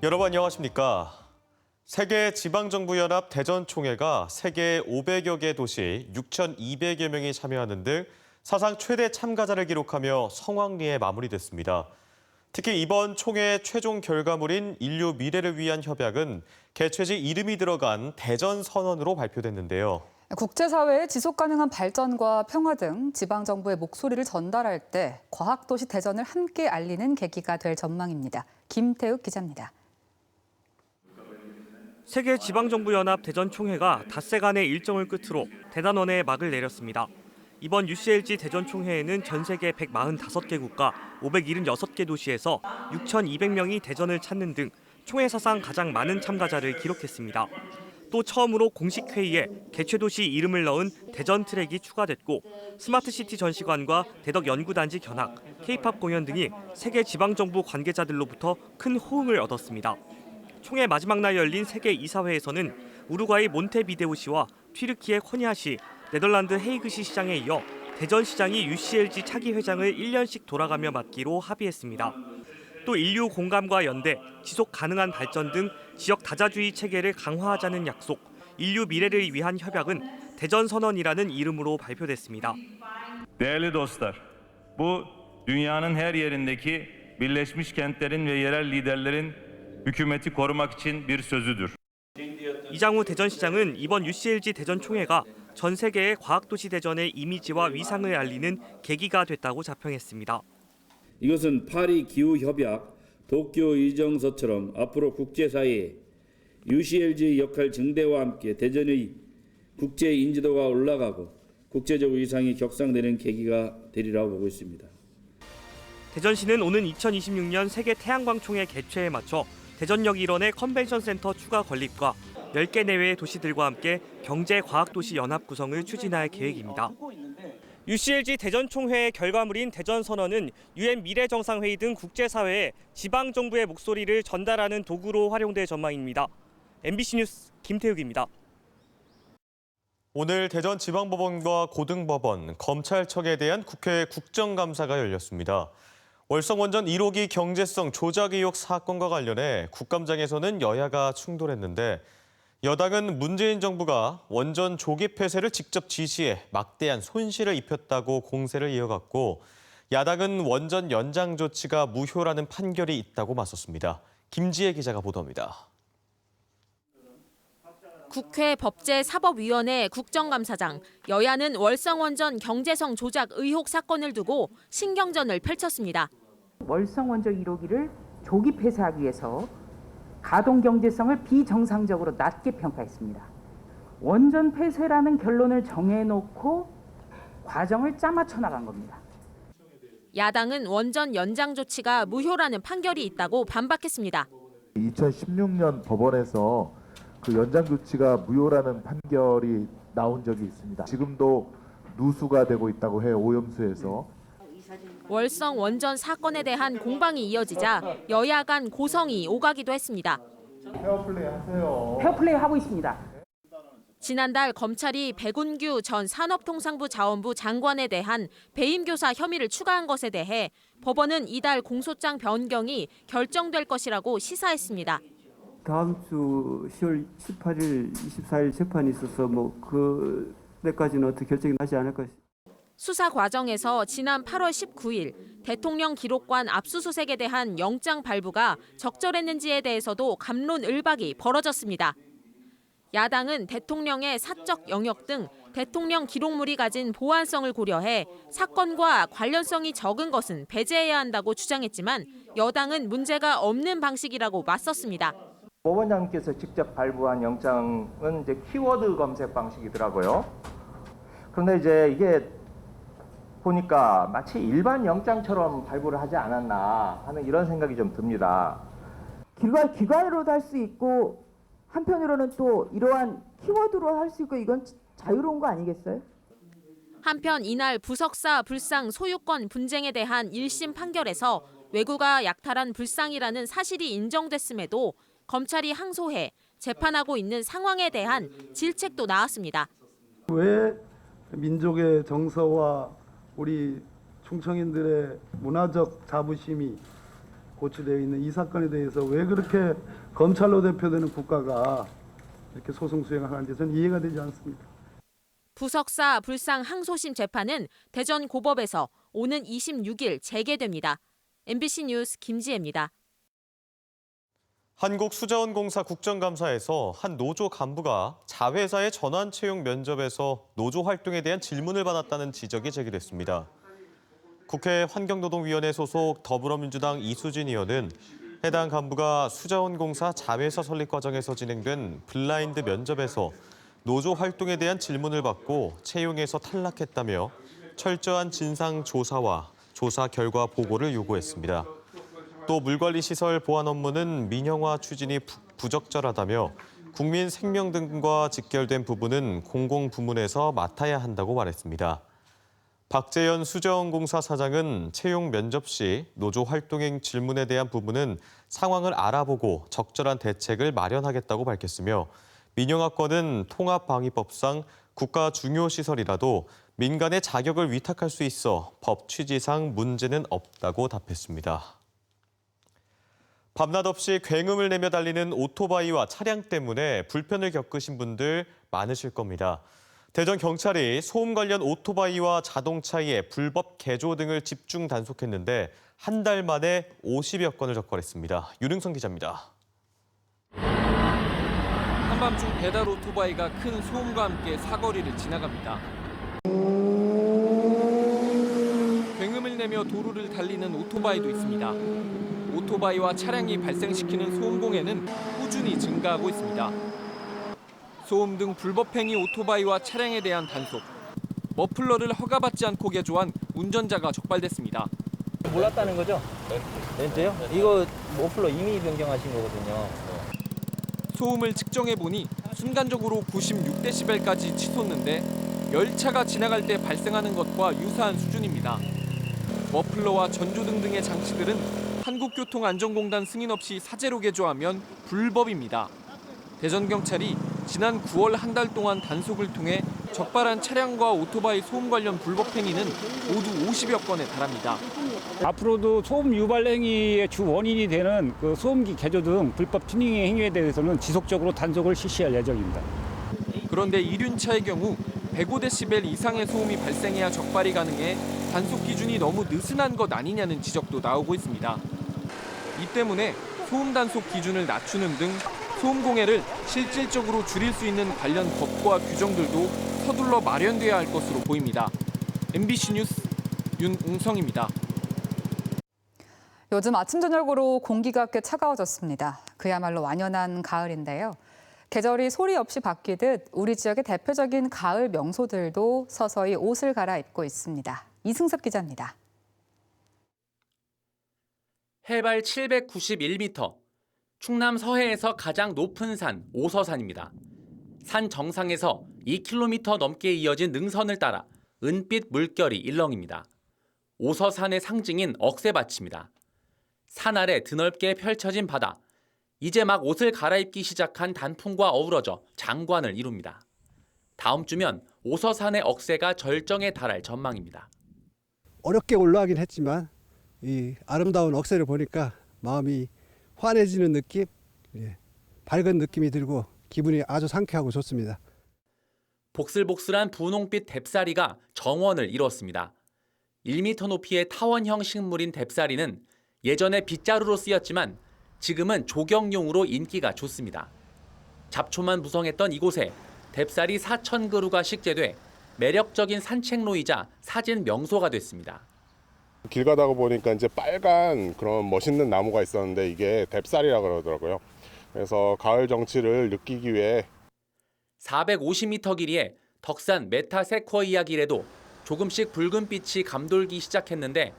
여러분 안녕하십니까? 세계 지방정부연합 대전총회가 세계 500여 개 도시 6,200여 명이 참여하는 등 사상 최대 참가자를 기록하며 성황리에 마무리됐습니다. 특히 이번 총회 최종 결과물인 인류 미래를 위한 협약은 개최지 이름이 들어간 대전선언으로 발표됐는데요. 국제사회의 지속가능한 발전과 평화 등 지방정부의 목소리를 전달할 때 과학도시 대전을 함께 알리는 계기가 될 전망입니다. 김태욱 기자입니다. 세계 지방정부연합 대전총회가 닷새간의 일정을 끝으로 대단원에 막을 내렸습니다. 이번 UCLG 대전총회에는 전 세계 145개 국가 576개 도시에서 6,200명이 대전을 찾는 등 총회 사상 가장 많은 참가자를 기록했습니다. 또 처음으로 공식 회의에 개최도시 이름을 넣은 대전 트랙이 추가됐고 스마트시티 전시관과 대덕 연구단지 견학, K-팝 공연 등이 세계 지방정부 관계자들로부터 큰 호응을 얻었습니다. 총회 마지막 날 열린 세계 이사회에서는 우루과이 몬테비데오시와 튀르키예 코냐시, 네덜란드 헤이그시 시장에 이어 대전시장이 UCLG 차기 회장을 1년씩 돌아가며 맡기로 합의했습니다. 또 인류 공감과 연대, 지속 가능한 발전 등 지역 다자주의 체계를 강화하자는 약속, 인류 미래를 위한 협약은 대전선언이라는 이름으로 발표됐습니다. Değerli dostlar, bu dünyanın her yerindeki Birleşmiş Kentlerin ve yerel liderlerin hükümeti korumak için bir sözüdür. 이장우 대전시장은 이번 UCLG 대전총회가 전 세계의 과학도시 대전의 이미지와 위상을 알리는 계기가 됐다고 자평했습니다. 이것은 파리 기후협약, 도쿄 이정서처럼 앞으로 국제사회에 UCLG의 역할 증대와 함께 대전의 국제 인지도가 올라가고 국제적 위상이 격상되는 계기가 되리라고 보고 있습니다. 대전시는 오는 2026년 세계 태양광총회 개최에 맞춰 대전역 일원의 컨벤션 센터 추가 건립과 10개 내외의 도시들과 함께 경제과학도시 연합 구성을 추진할 계획입니다. UCLG 대전총회의 결과물인 대전선언은 UN 미래정상회의 등 국제사회에 지방정부의 목소리를 전달하는 도구로 활용될 전망입니다. MBC 뉴스 김태욱입니다. 오늘 대전지방법원과 고등법원, 검찰청에 대한 국회 국정감사가 열렸습니다. 월성 원전 1호기 경제성 조작 의혹 사건과 관련해 국감장에서는 여야가 충돌했는데 여당은 문재인 정부가 원전 조기 폐쇄를 직접 지시해 막대한 손실을 입혔다고 공세를 이어갔고 야당은 원전 연장 조치가 무효라는 판결이 있다고 맞섰습니다. 김지혜 기자가 보도합니다. 국회 법제사법위원회 국정감사장, 여야는 월성원전 경제성 조작 의혹 사건을 두고 신경전을 펼쳤습니다. 월성원전 1호기를 조기 폐쇄하기 위해서 가동 경제성을 비정상적으로 낮게 평가했습니다. 원전 폐쇄라는 결론을 정해놓고 과정을 짜맞춰 나간 겁니다. 야당은 원전 연장 조치가 무효라는 판결이 있다고 반박했습니다. 2016년 법원에서 그 연장 조치가 무효라는 판결이 나온 적이 있습니다. 지금도 누수가 되고 있다고 해요, 오염수에서. 월성 원전 사건에 대한 공방이 이어지자 여야 간 고성이 오가기도 했습니다. 페어플레이 하세요. 페어플레이 하고 있습니다. 지난달 검찰이 백운규 전 산업통상부 자원부 장관에 대한 배임교사 혐의를 추가한 것에 대해 법원은 이달 공소장 변경이 결정될 것이라고 시사했습니다. 다음 주 10월 18일, 24일 재판이 있어서 그때까지는 어떻게 결정이 나지 않을 것입니다. 수사 과정에서 지난 8월 19일 대통령 기록관 압수수색에 대한 영장 발부가 적절했는지에 대해서도 갑론을박이 벌어졌습니다. 야당은 대통령의 사적 영역 등 대통령 기록물이 가진 보안성을 고려해 사건과 관련성이 적은 것은 배제해야 한다고 주장했지만 여당은 문제가 없는 방식이라고 맞섰습니다. 법원장님께서 직접 발부한 영장은 이제 키워드 검색 방식이더라고요. 그런데 이제 이게 보니까 마치 일반 영장처럼 발부를 하지 않았나 하는 이런 생각이 좀 듭니다. 기관으로도 할 수 있고 한편으로는 또 이러한 키워드로 할 수 있고 이건 자유로운 거 아니겠어요? 한편 이날 부석사 불상 소유권 분쟁에 대한 1심 판결에서 외구가 약탈한 불상이라는 사실이 인정됐음에도 검찰이 항소해 재판하고 있는 상황에 대한 질책도 나왔습니다. 왜 민족의 정서와 우리 충청인들의 문화적 자부심이 고취되어 있는 이 사건에 대해서 왜 그렇게 검찰로 대표되는 국가가 이렇게 소송 수행을 하는지 저는 이해가 되지 않습니다. 부석사 불상 항소심 재판은 대전 고법에서 오는 26일 재개됩니다. MBC 뉴스 김지혜입니다. 한국수자원공사 국정감사에서 한 노조 간부가 자회사의 전환 채용 면접에서 노조 활동에 대한 질문을 받았다는 지적이 제기됐습니다. 국회 환경노동위원회 소속 더불어민주당 이수진 의원은 해당 간부가 수자원공사 자회사 설립 과정에서 진행된 블라인드 면접에서 노조 활동에 대한 질문을 받고 채용에서 탈락했다며 철저한 진상 조사와 조사 결과 보고를 요구했습니다. 또 물관리시설 보안 업무는 민영화 추진이 부적절하다며 국민 생명 등과 직결된 부분은 공공부문에서 맡아야 한다고 말했습니다. 박재현 수자원공사 사장은 채용 면접 시 노조 활동행 질문에 대한 부분은 상황을 알아보고 적절한 대책을 마련하겠다고 밝혔으며 민영화권은 통합방위법상 국가 중요시설이라도 민간의 자격을 위탁할 수 있어 법 취지상 문제는 없다고 답했습니다. 밤낮 없이 굉음을 내며 달리는 오토바이와 차량 때문에 불편을 겪으신 분들 많으실 겁니다. 대전경찰이 소음 관련 오토바이와 자동차의 불법 개조 등을 집중 단속했는데 한 달 만에 50여 건을 적발했습니다. 유릉성 기자입니다. 한밤중 배달 오토바이가 큰 소음과 함께 사거리를 지나갑니다. 굉음을 내며 도로를 달리는 오토바이도 있습니다. 오토바이와 차량이 발생시키는 소음 공해는 꾸준히 증가하고 있습니다. 소음 등 불법행위 오토바이와 차량에 대한 단속. 머플러를 허가받지 않고 개조한 운전자가 적발됐습니다. 몰랐다는 거죠? 렌트요? 이거 머플러 이미 변경하신 거거든요. 소음을 측정해보니 순간적으로 96dB까지 치솟는데 열차가 지나갈 때 발생하는 것과 유사한 수준입니다. 머플러와 전조등 등의 장치들은 한국교통안전공단 승인 없이 사제로 개조하면 불법입니다. 대전경찰이 지난 9월 한 달 동안 단속을 통해 적발한 차량과 오토바이 소음 관련 불법 행위는 모두 50여 건에 달합니다. 앞으로도 소음 유발 행위의 주 원인이 되는 그 소음기 개조 등 불법 튜닝 행위에 대해서는 지속적으로 단속을 실시할 예정입니다. 그런데 이륜차의 경우 105dB 이상의 소음이 발생해야 적발이 가능해 단속 기준이 너무 느슨한 것 아니냐는 지적도 나오고 있습니다. 이 때문에 소음 단속 기준을 낮추는 등 소음 공해를 실질적으로 줄일 수 있는 관련 법과 규정들도 서둘러 마련돼야 할 것으로 보입니다. MBC 뉴스 윤웅성입니다. 요즘 아침 저녁으로 공기가 꽤 차가워졌습니다. 그야말로 완연한 가을인데요. 계절이 소리 없이 바뀌듯 우리 지역의 대표적인 가을 명소들도 서서히 옷을 갈아입고 있습니다. 이승섭 기자입니다. 해발 791m, 충남 서해에서 가장 높은 산 오서산입니다. 산 정상에서 2km 넘게 이어진 능선을 따라 은빛 물결이 일렁입니다. 오서산의 상징인 억새밭입니다. 산 아래 드넓게 펼쳐진 바다, 이제 막 옷을 갈아입기 시작한 단풍과 어우러져 장관을 이룹니다. 다음 주면 오서산의 억새가 절정에 달할 전망입니다. 어렵게 올라가긴 했지만 이 아름다운 억새를 보니까 마음이 환해지는 느낌, 밝은 느낌이 들고 기분이 아주 상쾌하고 좋습니다. 복슬복슬한 분홍빛 뎁사리가 정원을 이뤘습니다. 1m 높이의 타원형 식물인 뎁사리는 예전에 빗자루로 쓰였지만 지금은 조경용으로 인기가 좋습니다. 잡초만 무성했던 이곳에 뎁사리 4,000그루가 식재돼 매력적인 산책로이자 사진 명소가 됐습니다. 길 가다가 보니까 이제 빨간 그런 멋있는 나무가 있었는데 이게 뎁사리라 그러더라고요. 그래서 가을 정취를 느끼기 위해 450m 길이의 덕산 메타세쿼이아 길에도 조금씩 붉은 빛이 감돌기 시작했는데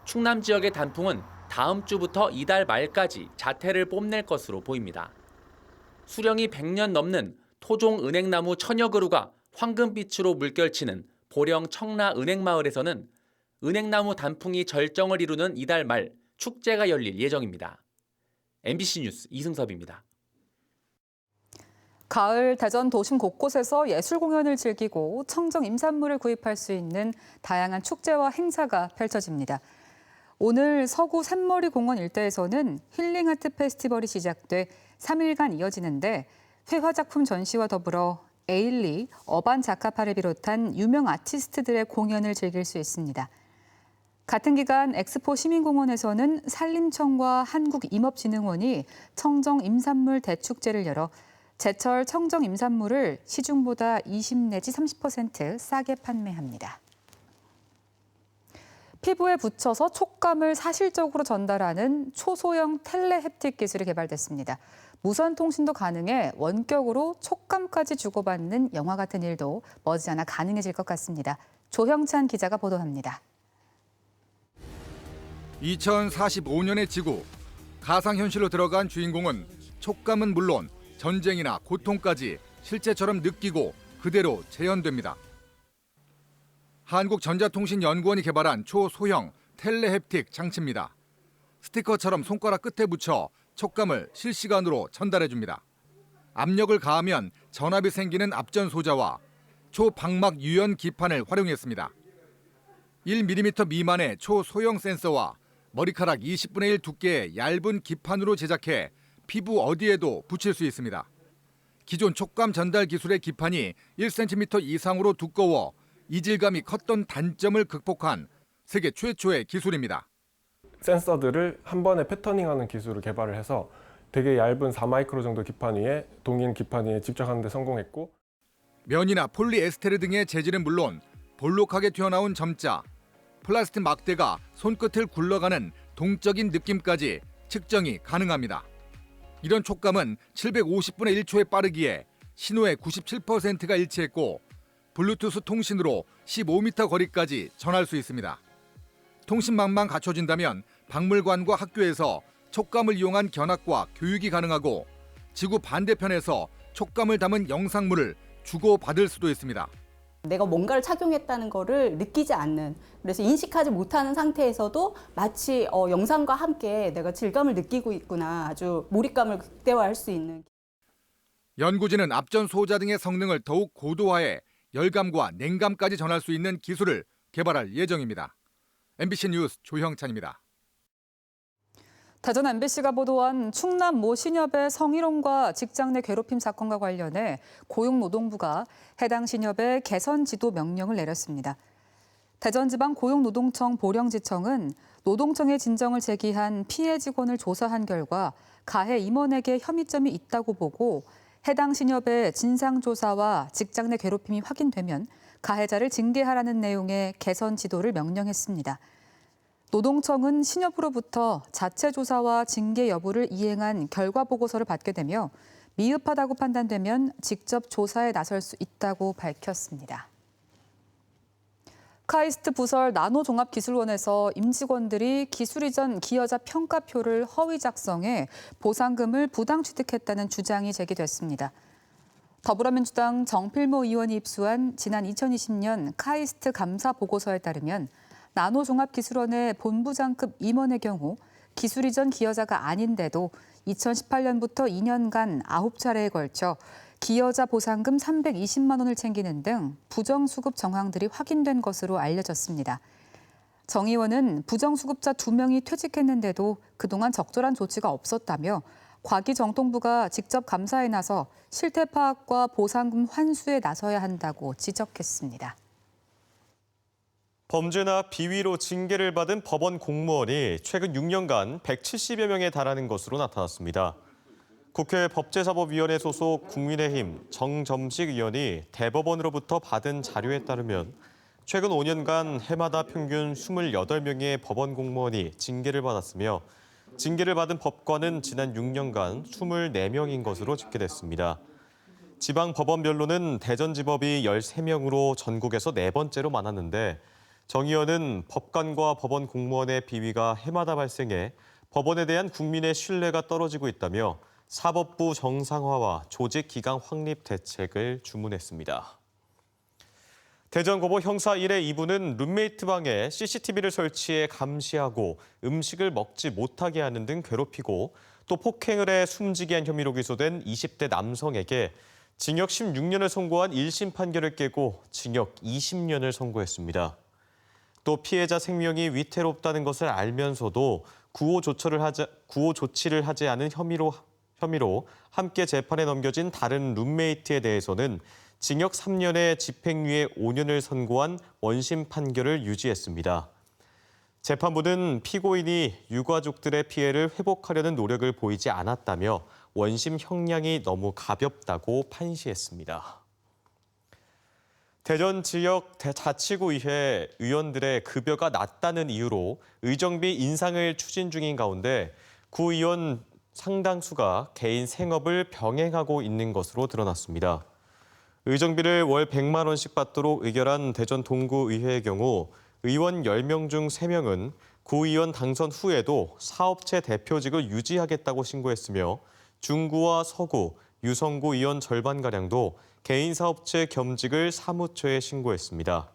충남 지역의 단풍은 다음 주부터 이달 말까지 자태를 뽐낼 것으로 보입니다. 수령이 100년 넘는 토종 은행나무 1000여 그루가 황금빛으로 물결치는 보령 청라 은행마을에서는 은행나무 단풍이 절정을 이루는 이달 말 축제가 열릴 예정입니다. MBC 뉴스 이승섭입니다. 가을 대전 도심 곳곳에서 예술 공연을 즐기고 청정 임산물을 구입할 수 있는 다양한 축제와 행사가 펼쳐집니다. 오늘 서구 샘머리 공원 일대에서는 힐링 아트 페스티벌이 시작돼 3일간 이어지는데 회화 작품 전시와 더불어 에일리, 어반 자카파를 비롯한 유명 아티스트들의 공연을 즐길 수 있습니다. 같은 기간 엑스포 시민공원에서는 산림청과 한국임업진흥원이 청정 임산물 대축제를 열어 제철 청정 임산물을 시중보다 20 내지 30% 싸게 판매합니다. 피부에 붙여서 촉감을 사실적으로 전달하는 초소형 텔레헵틱 기술이 개발됐습니다. 무선 통신도 가능해 원격으로 촉감까지 주고받는 영화 같은 일도 머지않아 가능해질 것 같습니다. 조형찬 기자가 보도합니다. 2045년의 지구, 가상현실로 들어간 주인공은 촉감은 물론 전쟁이나 고통까지 실제처럼 느끼고 그대로 재현됩니다. 한국전자통신연구원이 개발한 초소형 텔레헵틱 장치입니다. 스티커처럼 손가락 끝에 붙여 촉감을 실시간으로 전달해줍니다. 압력을 가하면 전압이 생기는 앞전 소자와 초방막 유연 기판을 활용했습니다. 1mm 미만의 초소형 센서와 머리카락 20분의 1 두께의 얇은 기판으로 제작해 피부 어디에도 붙일 수 있습니다. 기존 촉감 전달 기술의 기판이 1cm 이상으로 두꺼워 이질감이 컸던 단점을 극복한 세계 최초의 기술입니다. 센서들을 한 번에 패터닝하는 기술을 개발을 해서 되게 얇은 4마이크로 정도 기판 위에 동일 기판 위에 집착하는 데 성공했고, 면이나 폴리에스테르 등의 재질은 물론 볼록하게 튀어나온 점자, 플라스틱 막대가 손끝을 굴러가는 동적인 느낌까지 측정이 가능합니다. 이런 촉감은 750분의 1초의 빠르기에 신호의 97%가 일치했고 블루투스 통신으로 15m 거리까지 전할 수 있습니다. 통신망만 갖춰진다면 박물관과 학교에서 촉감을 이용한 견학과 교육이 가능하고 지구 반대편에서 촉감을 담은 영상물을 주고받을 수도 있습니다. 내가 뭔가를 착용했다는 거를 느끼지 않는, 그래서 인식하지 못하는 상태에서도 마치 영상과 함께 내가 질감을 느끼고 있구나, 아주 몰입감을 극대화할 수 있는. 연구진은 앞전 소자 등의 성능을 더욱 고도화해 열감과 냉감까지 전할 수 있는 기술을 개발할 예정입니다. MBC 뉴스 조형찬입니다. 대전 MBC가 보도한 충남 모 신협의 성희롱과 직장 내 괴롭힘 사건과 관련해 고용노동부가 해당 신협에 개선 지도 명령을 내렸습니다. 대전지방고용노동청 보령지청은 노동청에 진정을 제기한 피해 직원을 조사한 결과 가해 임원에게 혐의점이 있다고 보고 해당 신협의 진상조사와 직장 내 괴롭힘이 확인되면 가해자를 징계하라는 내용의 개선 지도를 명령했습니다. 노동청은 신협으로부터 자체 조사와 징계 여부를 이행한 결과 보고서를 받게 되며 미흡하다고 판단되면 직접 조사에 나설 수 있다고 밝혔습니다. 카이스트 부설 나노종합기술원에서 임직원들이 기술 이전 기여자 평가표를 허위 작성해 보상금을 부당 취득했다는 주장이 제기됐습니다. 더불어민주당 정필모 의원이 입수한 지난 2020년 카이스트 감사 보고서에 따르면 나노종합기술원의 본부장급 임원의 경우 기술 이전 기여자가 아닌데도 2018년부터 2년간 9차례에 걸쳐 기여자 보상금 320만 원을 챙기는 등 부정수급 정황들이 확인된 것으로 알려졌습니다. 정 의원은 부정수급자 2명이 퇴직했는데도 그동안 적절한 조치가 없었다며 과기정통부가 직접 감사에 나서 실태 파악과 보상금 환수에 나서야 한다고 지적했습니다. 범죄나 비위로 징계를 받은 법원 공무원이 최근 6년간 170여 명에 달하는 것으로 나타났습니다. 국회 법제사법위원회 소속 국민의힘 정점식 의원이 대법원으로부터 받은 자료에 따르면 최근 5년간 해마다 평균 28명의 법원 공무원이 징계를 받았으며 징계를 받은 법관은 지난 6년간 24명인 것으로 집계됐습니다. 지방 법원별로는 대전지법이 13명으로 전국에서 4번째로 많았는데 정 의원은 법관과 법원 공무원의 비위가 해마다 발생해 법원에 대한 국민의 신뢰가 떨어지고 있다며 사법부 정상화와 조직 기강 확립 대책을 주문했습니다. 대전고법 형사 1의 2부는 룸메이트 방에 CCTV를 설치해 감시하고 음식을 먹지 못하게 하는 등 괴롭히고 또 폭행을 해 숨지게 한 혐의로 기소된 20대 남성에게 징역 16년을 선고한 1심 판결을 깨고 징역 20년을 선고했습니다. 또 피해자 생명이 위태롭다는 것을 알면서도 구호 조치를 하지 않은 혐의로 함께 재판에 넘겨진 다른 룸메이트에 대해서는 징역 3년에 집행유예 5년을 선고한 원심 판결을 유지했습니다. 재판부는 피고인이 유가족들의 피해를 회복하려는 노력을 보이지 않았다며 원심 형량이 너무 가볍다고 판시했습니다. 대전 지역 자치구의회 의원들의 급여가 낮다는 이유로 의정비 인상을 추진 중인 가운데 구의원 상당수가 개인 생업을 병행하고 있는 것으로 드러났습니다. 의정비를 월 100만 원씩 받도록 의결한 대전 동구의회의 경우 의원 10명 중 3명은 구의원 당선 후에도 사업체 대표직을 유지하겠다고 신고했으며 중구와 서구, 유성구 의원 절반가량도 개인사업체 겸직을 사무처에 신고했습니다.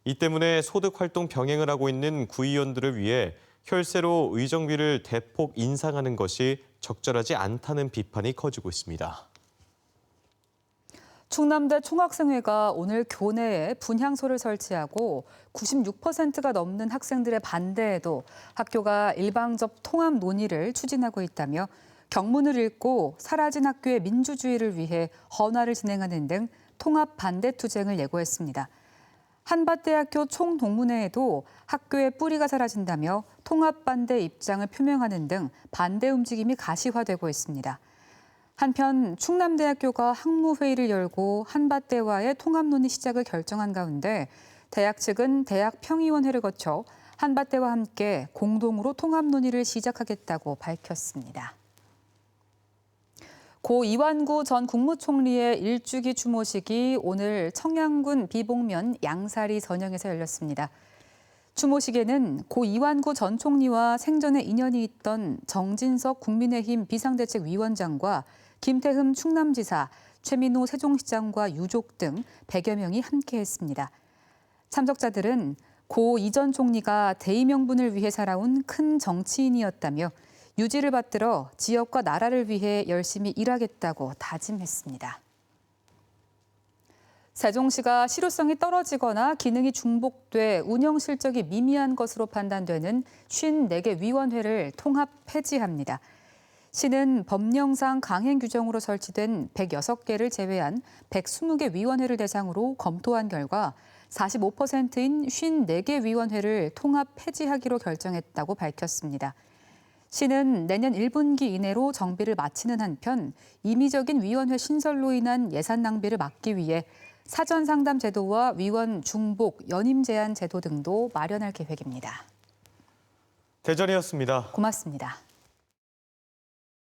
이 때문에 소득활동 병행을 하고 있는 구의원들을 위해 혈세로 의정비를 대폭 인상하는 것이 적절하지 않다는 비판이 커지고 있습니다. 충남대 총학생회가 오늘 교내에 분향소를 설치하고 96%가 넘는 학생들의 반대에도 학교가 일방적 통합 논의를 추진하고 있다며 경문을 읽고 사라진 학교의 민주주의를 위해 헌화를 진행하는 등 통합 반대 투쟁을 예고했습니다. 한밭대학교 총동문회에도 학교의 뿌리가 사라진다며 통합 반대 입장을 표명하는 등 반대 움직임이 가시화되고 있습니다. 한편 충남대학교가 학무회의를 열고 한밭대와의 통합 논의 시작을 결정한 가운데 대학 측은 대학 평의원회를 거쳐 한밭대와 함께 공동으로 통합 논의를 시작하겠다고 밝혔습니다. 고 이완구 전 국무총리의 일주기 추모식이 오늘 청양군 비봉면 양사리 선영에서 열렸습니다. 추모식에는 고 이완구 전 총리와 생전에 인연이 있던 정진석 국민의힘 비상대책위원장과 김태흠 충남지사, 최민호 세종시장과 유족 등 100여 명이 함께했습니다. 참석자들은 고 이 전 총리가 대의 명분을 위해 살아온 큰 정치인이었다며 유지를 받들어 지역과 나라를 위해 열심히 일하겠다고 다짐했습니다. 세종시가 실효성이 떨어지거나 기능이 중복돼 운영 실적이 미미한 것으로 판단되는 54개 위원회를 통합 폐지합니다. 시는 법령상 강행 규정으로 설치된 106개를 제외한 120개 위원회를 대상으로 검토한 결과 45%인 54개 위원회를 통합 폐지하기로 결정했다고 밝혔습니다. 시는 내년 1분기 이내로 정비를 마치는 한편 임의적인 위원회 신설로 인한 예산 낭비를 막기 위해 사전 상담 제도와 위원 중복, 연임 제한 제도 등도 마련할 계획입니다. 대전이었습니다. 고맙습니다.